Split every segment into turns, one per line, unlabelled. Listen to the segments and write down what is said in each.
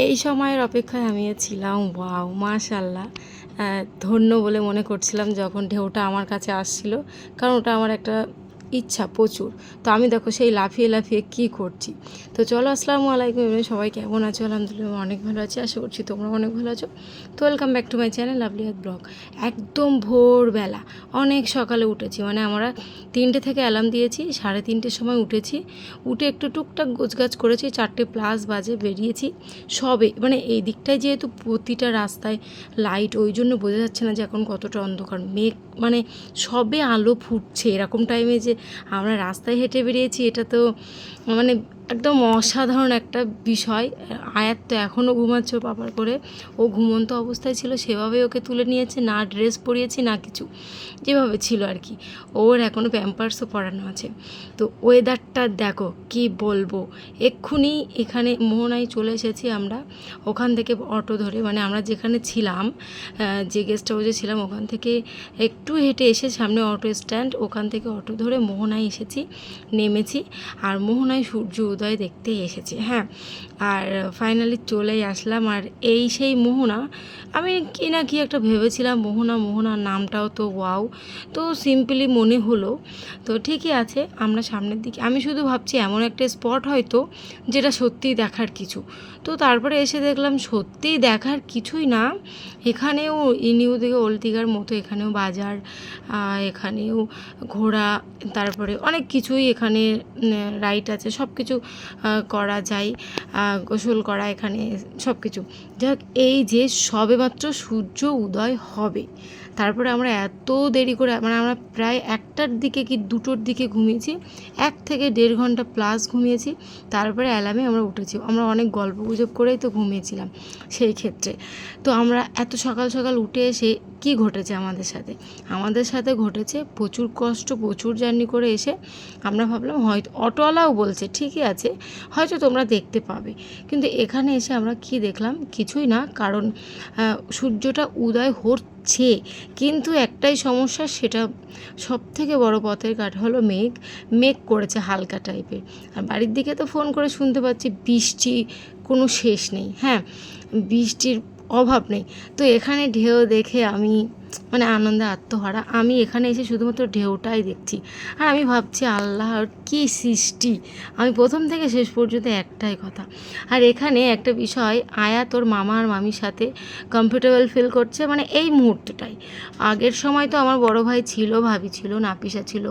এই সময়ের অপেক্ষায় আমিও ছিলাম। ওয়াও! মাশাআল্লাহ। ধন্য বলে মনে করছিলাম যখন ঢেউটা আমার কাছে আসছিল। কারণ ওটা আমার একটা ইচ্ছা প্রচুর। তো আমি দেখো সেই লাফিয়ে, লাফিয়ে কী করছি। তো চলো আসসালামু আলাইকুম এভরিওয়ান, সবাই কেমন আছো? আলহামদুলিল্লাহ আমি অনেক ভালো আছি। আশা করছি তোমরাও অনেক ভালো আছো। তো welcome back to my channel lovely হাত ব্লগ। একদম ভোরবেলা অনেক সকালে উঠেছি। মানে আমরা ৩টে থেকে অ্যালার্ম দিয়েছি, ৩:৩০ সময় উঠেছি। উঠে একটু টুকটাক গোছগাছ করেছি, 4টে প্লাস বাজে বেরিয়েছি। সবে মানে এই দিকটায় যেহেতু প্রতিটা রাস্তায় লাইট, ওই জন্য বোঝা যাচ্ছে না যে এখন কতটা অন্ধকার। মেঘ মানে সবে আলো ফুটছে, এরকম টাইমে যে আমরা রাস্তায় হেঁটে বেরিয়েছি, এটা তো মানে একদম অসাধারণ একটা বিষয়। আয়াত তো এখনও ঘুমাচ্ছে পাপার করে। ও ঘুমন্ত অবস্থায় ছিল, সেভাবে ওকে তুলে নিয়েছে, না ড্রেস পরিয়েছি না কিছু, যেভাবে ছিল আর কি। ওর এখনও প্যাম্পার্সও পরানো আছে। তো ওয়েদারটা দেখো কি বলবো। এক্ষুনি এখানে মোহনায় চলে এসেছি আমরা। ওখান থেকে অটো ধরে, মানে আমরা যেখানে ছিলাম, যে গেস্ট হাউসে ছিলাম, ওখান থেকে একটু হেঁটে এসে সামনে অটো স্ট্যান্ড, ওখান থেকে অটো ধরে মোহনায় এসেছি, নেমেছি। আর মোহনায় সূর্য উদয় দেখতে এসেছি। হ্যাঁ, আর ফাইনালি চলেই আসলাম। আর এই সেই মোহনা, আমি কি না কি একটা ভেবেছিলাম, মোহনা মোহনা নামটাও তো ওয়াও, তো সিম্পলি মনে হলো। তো ঠিকই আছে, আমরা সামনের দিকে, আমি শুধু ভাবছি এমন একটা স্পট হয়তো যেটা সত্যিই দেখার কিছু। তো তারপরে এসে দেখলাম সত্যিই দেখার কিছুই না। এখানেও নিউ দিঘা ওল্ড দীঘার মতো এখানেও বাজার, এখানেও ঘোরা, তারপরে অনেক কিছুই এখানে রাইড আছে, সব কিছু করা যায়, গোসল করা এখানে সব কিছু। যাক, এই যে সবেমাত্র সূর্য উদয় হবে, তারপরে আমরা এত দেরি করে, মানে আমরা প্রায় 1টার দিকে কি 2টোর দিকে ঘুমিয়েছি, 1 থেকে 1.5 ঘন্টা প্লাস ঘুমিয়েছি। তারপরে অ্যালার্মে আমরা উঠেছি। আমরা অনেক গল্প গুজব করেই তো ঘুমিয়েছিলাম সেই ক্ষেত্রে। তো আমরা এত সকাল সকাল উঠে এসে কি ঘটেছে আমাদের সাথে? আমাদের সাথে ঘটেছে প্রচুর কষ্ট, প্রচুর জার্নি করে এসে আমরা ভাবলাম হয়তো, অটোওয়ালাও বলছে ঠিকই আছে, হয়তো তোমরা দেখতে পাবে। কিন্তু এখানে এসে আমরা কি দেখলাম? কিছুই না। কারণ সূর্যটা উদয় হচ্ছে, কিন্তু একটাই সমস্যা, সেটা সব থেকে বড় পথের কাঠ হলো মেঘ। মেঘ করেছে হালকা টাইপের। আর বাড়ির দিকে তো ফোন করে শুনতে পাচ্ছি বৃষ্টি কোনো শেষ নেই। হ্যাঁ, বৃষ্টির অভাব নেই। তো এখানে ঢেউ দেখে আমি মানে আনন্দে আত্মহারা। আমি এখানে এসে শুধুমাত্র ঢেউটাই দেখছি, আর আমি ভাবছি আল্লাহর কী সৃষ্টি। আমি প্রথম থেকে শেষ পর্যন্ত একটাই কথা। আর এখানে একটা বিষয়, আয়া তোর মামা আর মামির সাথে কমফোর্টেবল ফিল করছে, মানে এই মুহূর্তটাই। আগের সময় তো আমার বড় ভাই ছিল, ভাবি ছিল, নাপিসা ছিল,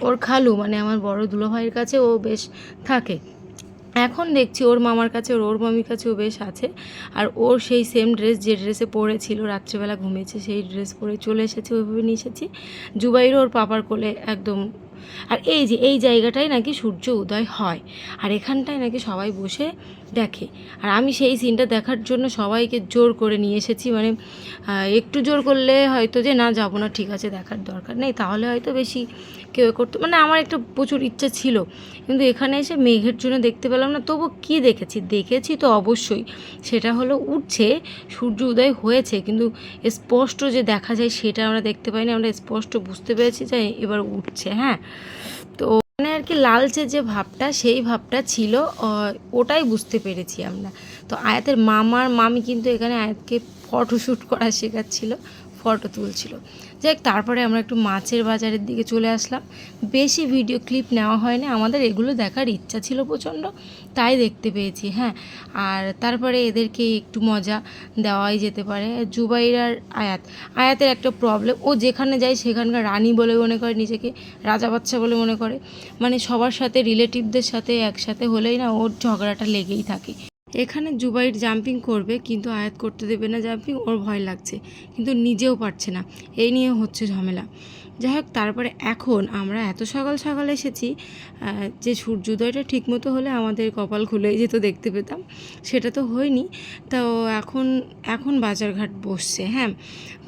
ওর খালু মানে আমার বড় দুলো ভাইয়ের কাছে ও বেশ থাকে। এখন দেখছি ওর মামার কাছে, ওর মামির কাছেও বেশ আছে। আর ওর সেই সেম ড্রেস, যে ড্রেসে পরেছিল রাত্রেবেলা ঘুমিয়েছে, সেই ড্রেস পরে চলে এসেছে, ওইভাবে নিয়ে এসেছি। জুবাইরও ওর পাপার কোলে একদম। আর এই যে এই জায়গাটায় নাকি সূর্য উদয় হয়, আর এখানটায় নাকি সবাই বসে দেখে। আর আমি সেই সিনটা দেখার জন্য সবাইকে জোর করে নিয়ে এসেছি। মানে একটু জোর করলে হয়তো যে না যাবো না, ঠিক আছে দেখার দরকার নেই, তাহলে হয়তো বেশি কেউ করতো, মানে আমার একটা প্রচুর ইচ্ছা ছিল। কিন্তু এখানে এসে মেঘের জন্য দেখতে পেলাম না। তবু কি দেখেছি? দেখেছি তো অবশ্যই, সেটা হলো উঠছে, সূর্য উদয় হয়েছে, কিন্তু স্পষ্ট যে দেখা যায় সেটা আমরা দেখতে পাইনি। আমরা স্পষ্ট বুঝতে পেরেছি যে এবার উঠছে। হ্যাঁ, তো মানে আর কি লালচে যে ভাবটা, সেই ভাবটা ছিল, ওটাই বুঝতে পেরেছি আমরা। তো আয়াতের মামার মামি কিন্তু এখানে আয়াতকে ফটোশ্যুট করা শেখাচ্ছিল, ফটো তুলছিল। যাই হোক, তারপরে আমরা একটু মাছের বাজারের দিকে চলে আসলাম। বেশি ভিডিও ক্লিপ নেওয়া হয়নি, আমাদের এগুলো দেখার ইচ্ছা ছিল প্রচণ্ড, তাই দেখতে পেয়েছি। হ্যাঁ, আর তারপরে এদেরকে একটু মজা দেওয়াই যেতে পারে। জুবাইর আর আয়াতের একটা প্রবলেম, ও যেখানে যায় সেখানকার রানী বলে মনে করে, নিজেকে রাজা বাচ্চা বলে মনে করে। মানে সবার সাথে, রিলেটিভদের সাথে একসাথে হলেই না ওর ঝগড়াটা লেগেই থাকে। এখানে জুবাইর জাম্পিং করবে, কিন্তু আয়াত করতে দেবে না জাম্পিং, ওর ভয় লাগছে, কিন্তু নিজেও পারছে না, এই নিয়ে হচ্ছে ঝামেলা। যাই হোক, তারপরে এখন আমরা এত সকাল সকাল এসেছি যে সূর্যোদয়টা ঠিকমতো হলে আমাদের কপাল খুলেই যেত, দেখতে পেতাম, সেটা তো হয়নি। তো এখন এখন বাজারঘাট বসছে। হ্যাঁ,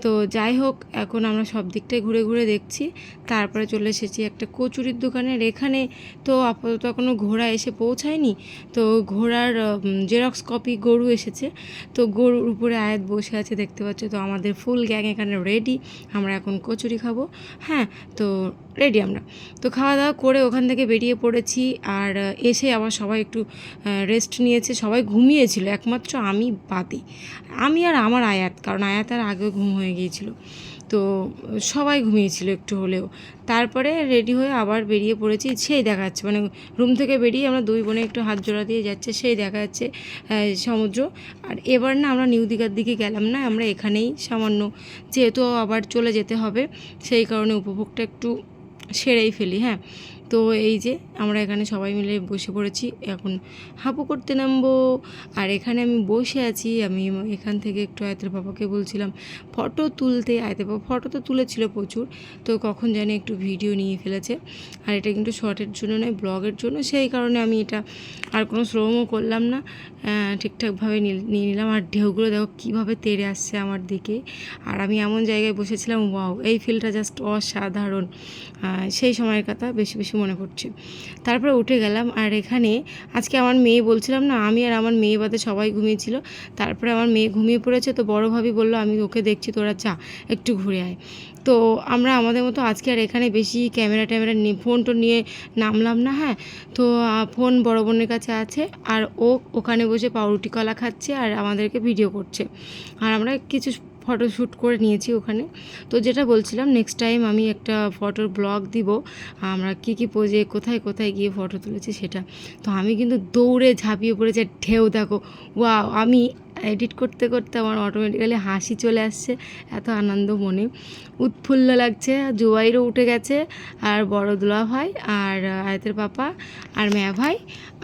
তো যাই হোক, এখন আমরা সব দিকটাই ঘুরে ঘুরে দেখছি। তারপরে চলে এসেছি একটা কচুরির দোকানের এখানে। তো আপাতত এখনও ঘোড়া এসে পৌঁছায়নি। তো ঘোড়ার জেরক্স কপি গরু এসেছে, তো গরুর উপরে আয়াত বসে আছে দেখতে পাচ্ছ। তো আমাদের ফুল গ্যাং এখানে রেডি, আমরা এখন কচুরি খাবো। হ্যাঁ, তো রেডি আমরা। তো খাওয়া দাওয়া করে ওখান থেকে বেরিয়ে পড়েছি। আর এসে আবার সবাই একটু রেস্ট নিয়েছে, সবাই ঘুমিয়েছিল একমাত্র আমি বাদে, আমি আর আমার আয়াত, কারণ আয়াত আর আগেও ঘুম হয়ে গিয়েছিল। তো সবাই ঘুমিয়েছিল একটু হলেও। তারপরে রেডি হয়ে আবার বেরিয়ে পড়েছি, সেই দেখা যাচ্ছে মানে রুম থেকে বেরিয়ে আমরা দুই বোনে একটু হাত জোড়া দিয়ে যাচ্ছে, সেই দেখা যাচ্ছে সমুদ্র। আর এবার না আমরা নিউ দীঘার দিকে গেলাম না, আমরা এখানেই সামান্য, যেহেতু আবার চলে যেতে হবে সেই কারণে উপভোগটা একটু সেরেই ফেলি। হ্যাঁ, তো এই যে আমরা এখানে সবাই মিলে বসে পড়েছি, এখন হাঁপু করতে নামবো। আর এখানে আমি বসে আছি, আমি এখান থেকে একটু আয়তের বাবাকে বলছিলাম ফটো তুলতে। আয়তের বাবা ফটো তো তুলেছিল প্রচুর, তো কখন জানি একটু ভিডিও নিয়ে ফেলেছে। আর এটা কিন্তু শর্টের জন্য নয়, ব্লগের জন্য, সেই কারণে আমি এটা আর কোনো শ্রমও করলাম না, ঠিকঠাকভাবে নিয়ে নিলাম। আর ঢেউগুলো দেখো কীভাবে তেড়ে আসছে আমার দিকে। আর আমি এমন জায়গায় বসেছিলাম, ওয়াও, এই ফিলটা জাস্ট অসাধারণ। সেই সময়ের কথা বেশি বেশি মনে পড়ছে। তারপরে উঠে গেলাম। আর এখানে আজকে আমার মেয়ে, বলছিলাম না আমি আর আমার মেয়ে বাদে সবাই ঘুমিয়েছিল, তারপরে আমার মেয়ে ঘুমিয়ে পড়েছে, তো বড় ভাবি বললো আমি ওকে দেখছি, তোরা চা একটু ঘুরে আয়। তো আমরা আমাদের মতো আজকে আর এখানে বেশি ক্যামেরা ট্যামেরা নিয়ে ফোন টো নিয়ে নামলাম না। হ্যাঁ, তো ফোন বড় বোনের কাছে আছে, আর ও ওখানে বসে পাউরুটি কলা খাচ্ছে আর আমাদেরকে ভিডিও করছে। আর আমরা কিছু ফটোশ্যুট করে নিয়েছি ওখানে। তো যেটা বলছিলাম, নেক্সট টাইম আমি একটা ফটোর ব্লগ দিব, আমরা কী পোজে কোথায় কোথায় গিয়ে ফটো তুলেছি সেটা। তো আমি কিন্তু দৌড়ে ঝাঁপিয়ে পড়েছি, ঢেউ দেখো, ওয়াও। আমি এডিট করতে করতে আমার অটোমেটিক্যালি হাসি চলে আসছে, এত আনন্দ মনে, উৎফুল্ল লাগছে। জুবাইরও উঠে গেছে, আর বড় দুলা ভাই, আর আয়তের পাপা, আর মেয়া ভাই,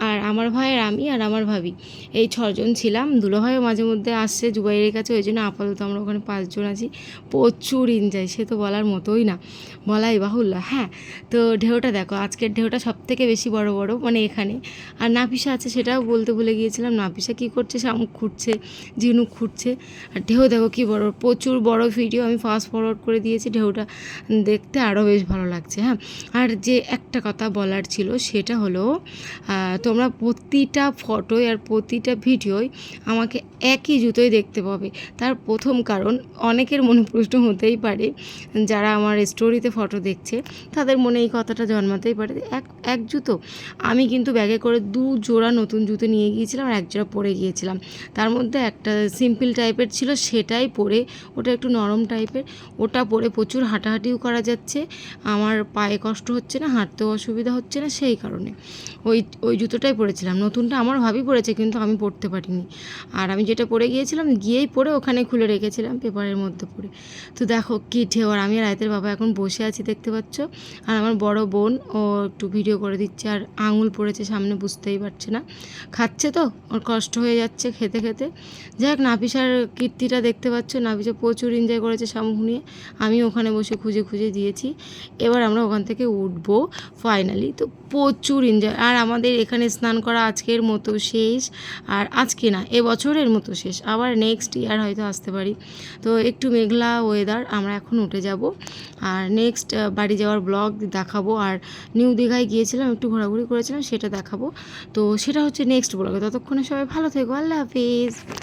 আর আমার ভাই, আর আমি, আর আমার ভাবি, এই 6 জন ছিলাম। দুলা ভাইও মাঝে মধ্যে আসছে জুবাইরের কাছে, ওই জন্য আপাতত আমরা ওখানে 5 জন আছি। প্রচুর এনজয়, সে তো বলার মতোই না, বলাই বাহুল্য। হ্যাঁ, তো ঢেউটা দেখো, আজকের ঢেউটা সব থেকে বেশি বড় বড় মানে এখানে। আর নাফিসা আছে, সেটাও বলতে ভুলে গিয়েছিলাম, নাফিসা কী করছে, শামুক খুঁটছে, ঝিনুক খুঁটছে। আর ঢেউ দেখো কী বড়, প্রচুর বড় ভিডিও আমি ফাস্ট ফরওয়ার্ড করে দিয়েছি, ঢেউটা দেখতে আরও বেশ ভালো লাগছে। হ্যাঁ, আর যে একটা কথা বলার ছিল সেটা হলো, তোমরা প্রতিটা ফটোয় আর প্রতিটা ভিডিওয় আমাকে একই জুতোয় দেখতে পাবে। তার প্রথম কারণ, অনেকের মনে প্রশ্ন হতেই পারে, যারা আমার স্টোরিতে ফটো দেখছে তাদের মনে এই কথাটা জন্মাতেই পারে, এক জুতো। আমি কিন্তু ব্যাগে করে 2 জোড়া নতুন জুতো নিয়ে গিয়েছিলাম, আর 1 জোড়া পরে গিয়েছিলাম। তার মধ্যে একটা সিম্পল টাইপের ছিল, সেটাই পরে, ওটা একটু নরম টাইপের, ওটা পরে প্রচুর হাঁটাহাঁটিও করা যাচ্ছে, আমার পায়ে কষ্ট হচ্ছে না, হাঁটতেও অসুবিধা হচ্ছে না, সেই কারণে ওই জুতোটাই পরেছিলাম। নতুনটা আমার ভাবি পরেছে, কিন্তু আমি পরতে পারিনি। আর আমি যেটা পরে গিয়েছিলাম, গিয়েই পরে ওখানে খুলে রেখেছিলাম পেপারের মধ্যে পরে। তো দেখো কী ঢেউ। আর আমি আর রায়তের বাবা এখন বসে আছি, দেখতে পাচ্ছ। আর আমার বড় বোন ও একটু ভিডিও করে দিচ্ছে, আর আঙুল পড়েছে সামনে, বুঝতেই পারছে না, খাচ্ছে তো ওর কষ্ট হয়ে যাচ্ছে খেতে খেতে। যাই হোক, নাফিসার কীর্তিটা দেখতে পাচ্ছ, নাফিসা প্রচুর এনজয় করেছে শামুক নিয়ে, আমি ওখানে বসে খুঁজে খুঁজে দিয়েছি। এবার আমরা ওখান থেকে উঠবো ফাইনালি। তো প্রচুর এনজয়। আর আমাদের এখানে স্নান করা আজকের মতো শেষ, আর আজকে না, এবছরের মতো শেষ, আবার নেক্সট ইয়ার হয়তো আসতে পারি। তো একটু মেঘলা ওয়েদার, আমরা এখন উঠে যাব, আর নেক্সট বাড়ি যাওয়ার ব্লগ দেখাবো। আর নিউ দীঘায় গিয়েছিলাম, একটু ঘোরাঘুরি করেছিলাম, সেটা দেখাবো। তো সেটা হচ্ছে নেক্সট ব্লগে। ততক্ষণে সবাই ভালো থেকো, আল্লাহ হাফিজ।